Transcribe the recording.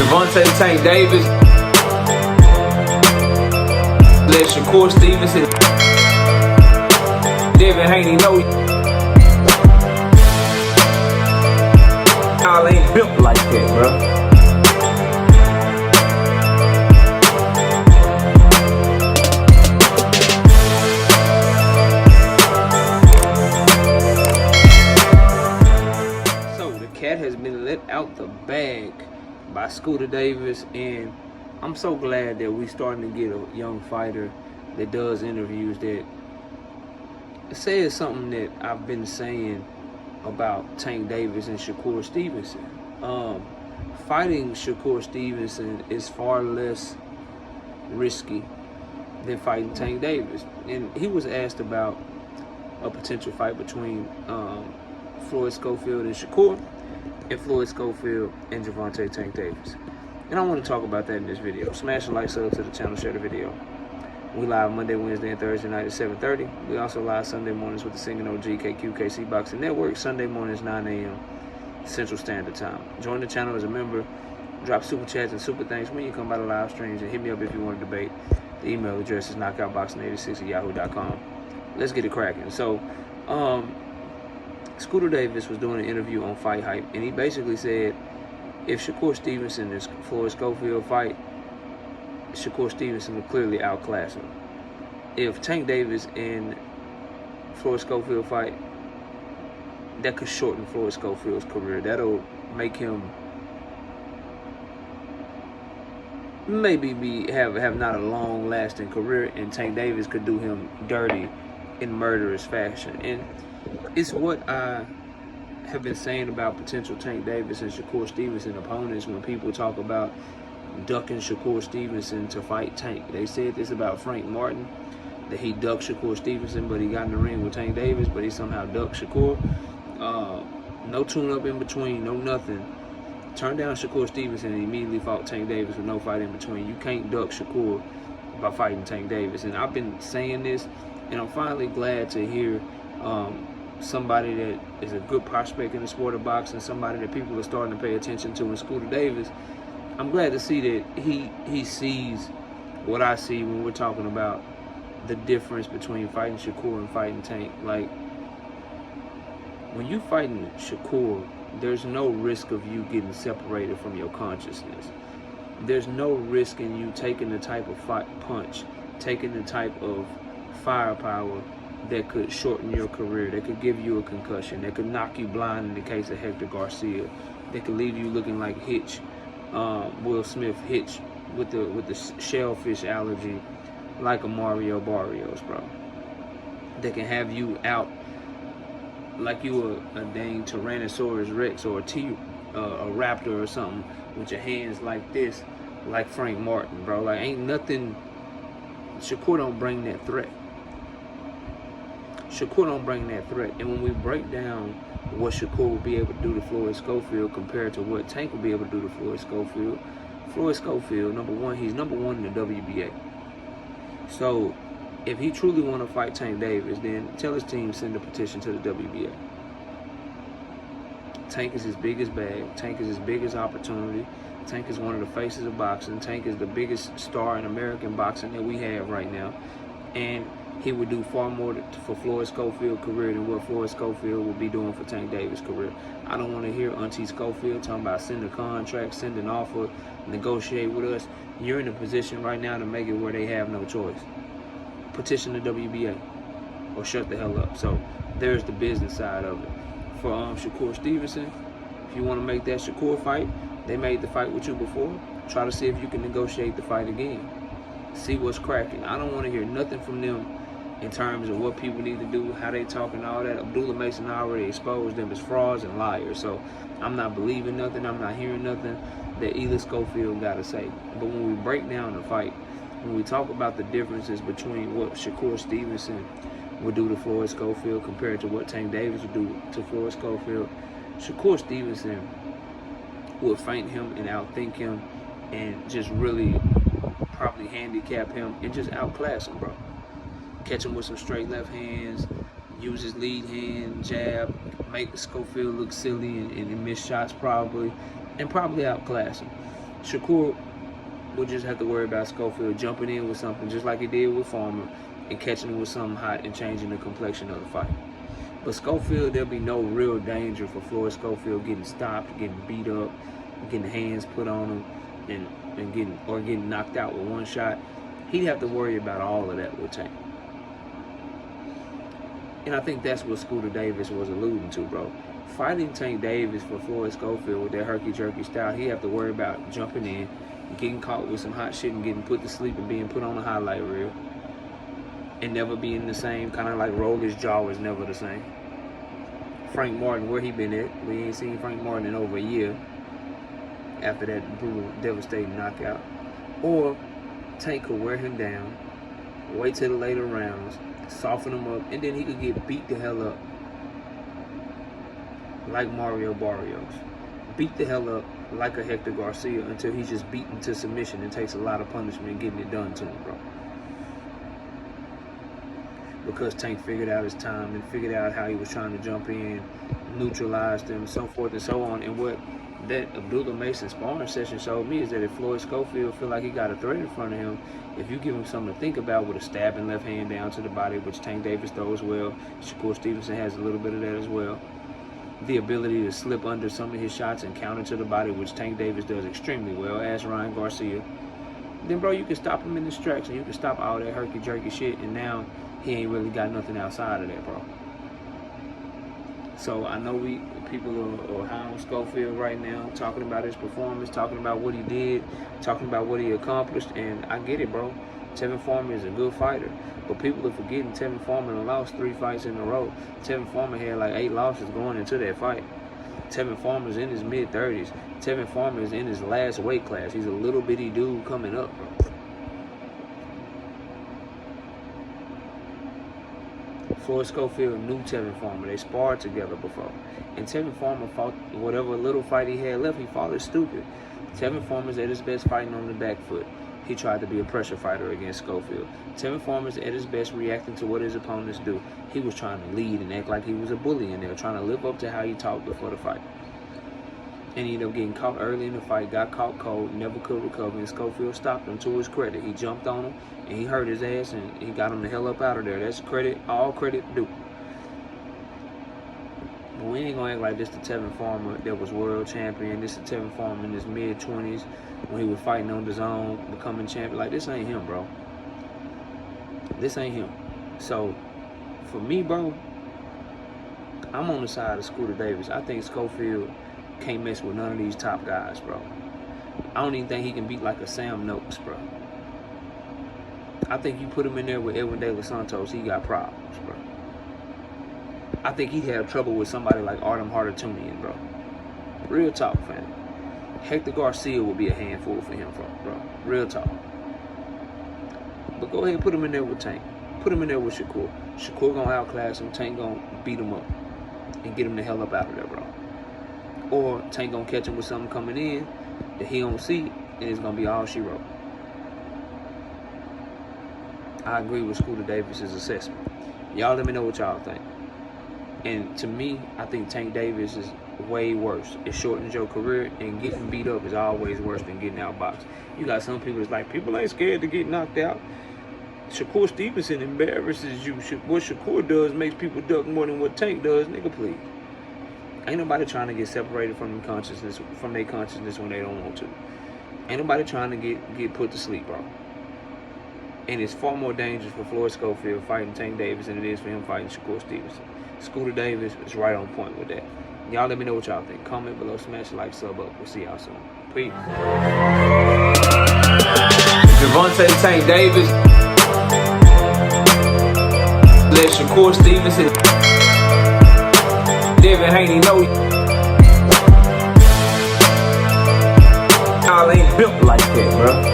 Gervonta Tank Davis. Let Shakur Stevenson. Devin Haney know y'all ain't built like that, bro. Cat has been let out the bag by Scooter Davis, and I'm so glad that we starting to get a young fighter that does interviews that says something that I've been saying about Tank Davis and Shakur Stevenson. Fighting Shakur Stevenson is far less risky than fighting Tank Davis, and he was asked about a potential fight between Floyd Schofield and Shakur, and Floyd Schofield and Gervonta Tank Davis. And I want to talk about that in this video. Smash a like, sub to the channel, share the video. We live Monday, Wednesday, and Thursday night at 7:30. We also live Sunday mornings with the Singing OG KQKC Boxing Network. Sunday mornings, 9 a.m. Central Standard Time. Join the channel as a member. Drop super chats and super thanks when you come by the live streams, and hit me up if you want to debate. The email address is knockoutboxing86@yahoo.com. Let's get it cracking. So, Scooter Davis was doing an interview on Fight Hype, and he basically said if Shakur Stevenson and Floyd Schofield fight, Shakur Stevenson will clearly outclass him. If Tank Davis and Floyd Schofield fight, that could shorten Floyd Schofield's career. That'll make him maybe have not a long-lasting career, and Tank Davis could do him dirty in murderous fashion. And it's what I have been saying about potential Tank Davis and Shakur Stevenson opponents when people talk about ducking Shakur Stevenson to fight Tank. They said this about Frank Martin, that he ducked Shakur Stevenson, but he got in the ring with Tank Davis, but he somehow ducked Shakur. No tune-up in between, no nothing. Turned down Shakur Stevenson and immediately fought Tank Davis with no fight in between. You can't duck Shakur by fighting Tank Davis. And I've been saying this, and I'm finally glad to hear somebody that is a good prospect in the sport of boxing, somebody that people are starting to pay attention to in Scooter Davis. I'm glad to see that he sees what I see when we're talking about the difference between fighting Shakur and fighting Tank. Like, when you fighting Shakur, there's no risk of you getting separated from your consciousness. There's no risk in you taking the type of punch, taking the type of firepower that could shorten your career, that could give you a concussion, that could knock you blind in the case of Hector Garcia, that could leave you looking like Hitch, Will Smith Hitch with the shellfish allergy, like a Mario Barrios, bro. That can have you out like you a dang Tyrannosaurus Rex or a raptor or something with your hands like this, like Frank Martin, bro. Like, ain't nothing. Shakur don't bring that threat. Shakur don't bring that threat. And when we break down what Shakur will be able to do to Floyd Schofield compared to what Tank will be able to do to Floyd Schofield, number one, he's number one in the WBA. So if he truly want to fight Tank Davis, then tell his team send a petition to the WBA. Tank is his biggest bag. Tank is his biggest opportunity. Tank is one of the faces of boxing. Tank is the biggest star in American boxing that we have right now. And he would do far more for Floyd Schofield's career than what Floyd Schofield would be doing for Tank Davis' career. I don't want to hear Auntie Schofield talking about send a contract, send an offer, negotiate with us. You're in a position right now to make it where they have no choice. Petition the WBA or shut the hell up. So there's the business side of it. For Shakur Stevenson, if you want to make that Shakur fight, they made the fight with you before. Try to see if you can negotiate the fight again. See what's cracking. I don't want to hear nothing from them in terms of what people need to do, how they talk and all that. Abdullah Mason already exposed them as frauds and liars. So I'm not believing nothing. I'm not hearing nothing that either Schofield got to say. But when we break down the fight, when we talk about the differences between what Shakur Stevenson would do to Floyd Schofield compared to what Tank Davis would do to Floyd Schofield, Shakur Stevenson would feint him and outthink him and just really probably handicap him and just outclass him, bro. Catch him with some straight left hands, use his lead hand, jab, make Schofield look silly and miss shots probably, and probably outclass him. Shakur would just have to worry about Schofield jumping in with something just like he did with Farmer and catching him with something hot and changing the complexion of the fight. But Schofield, there'll be no real danger for Floyd Schofield getting stopped, getting beat up, getting hands put on him, and getting knocked out with one shot. He'd have to worry about all of that with Tank. And I think that's what Scooter Davis was alluding to, bro. Fighting Tank Davis for Floyd Schofield with that herky-jerky style, he'd have to worry about jumping in, getting caught with some hot shit and getting put to sleep and being put on a highlight reel. And never being the same, kind of like roll his jaw was never the same. Frank Martin, where he been at? We ain't seen Frank Martin in over a year after that brutal, devastating knockout. Or Tank could wear him down, wait till the later rounds, soften him up, and then he could get beat the hell up like Mario Barrios. Beat the hell up like a Hector Garcia until he's just beaten to submission and takes a lot of punishment getting it done to him, bro. Because Tank figured out his time and figured out how he was trying to jump in, neutralized him, so forth and so on. And what that Abdullah Mason sparring session showed me is that if Floyd Schofield feel like he got a threat in front of him, if you give him something to think about with a stabbing left hand down to the body, which Tank Davis throws well, Shakur Stevenson has a little bit of that as well, the ability to slip under some of his shots and counter to the body, which Tank Davis does extremely well, as Ryan Garcia, then, bro, you can stop him in his tracks and you can stop all that herky-jerky shit, and now he ain't really got nothing outside of that, bro. So I know people are high on Schofield right now, talking about his performance, talking about what he did, talking about what he accomplished, and I get it, bro. Tevin Farmer is a good fighter, but people are forgetting Tevin Farmer lost 3 fights in a row. Tevin Farmer had like 8 losses going into that fight. Tevin Farmer's in his mid-30s. Tevin Farmer is in his last weight class. He's a little bitty dude coming up, bro. Floyd Schofield knew Tevin Farmer. They sparred together before. And Tevin Farmer fought whatever little fight he had left. He fought it stupid. Tevin Farmer's at his best fighting on the back foot. He tried to be a pressure fighter against Schofield. Tevin Farmer's at his best reacting to what his opponents do. He was trying to lead and act like he was a bully in there, trying to live up to how he talked before the fight. And he ended up getting caught early in the fight, got caught cold, never could recover, and Schofield stopped him to his credit. He jumped on him, and he hurt his ass, and he got him the hell up out of there. That's credit, all credit due. But we ain't gonna act like this to Tevin Farmer that was world champion. This is Tevin Farmer in his mid-20s when he was fighting on the zone, becoming champion. Like, this ain't him, bro. This ain't him. So, for me, bro, I'm on the side of Scooter Davis. I think Schofield can't mess with none of these top guys, bro. I don't even think he can beat like a Sam Noakes, bro. I think you put him in there with Edwin De Los Santos, he got problems, bro. I think he'd have trouble with somebody like Artem Hardatunian, bro. Real talk, fam. Hector Garcia would be a handful for him, bro. Real talk. But go ahead and put him in there with Tank. Put him in there with Shakur. Shakur gonna outclass him. Tank gonna beat him up and get him the hell up out of there, bro. Or Tank gonna catch him with something coming in that he don't see, and it's gonna be all she wrote. I agree with Scooter Davis's assessment. Y'all let me know what y'all think. And to me, I think Tank Davis is way worse. It shortens your career, and getting beat up is always worse than getting outboxed. You got some people that's like, people ain't scared to get knocked out. Shakur Stevenson embarrasses you. What Shakur does makes people duck more than what Tank does. Nigga, please. Ain't nobody trying to get separated from their consciousness when they don't want to. Ain't nobody trying to get put to sleep, bro. And it's far more dangerous for Floyd Schofield fighting Tank Davis than it is for him fighting Shakur Stevenson. Scooter Davis is right on point with that. Y'all let me know what y'all think. Comment below, smash like, sub up. We'll see y'all soon. Peace. Gervonta Tank Davis. Let Shakur Stevenson. Devin Haney know y'all ain't built like that, bro.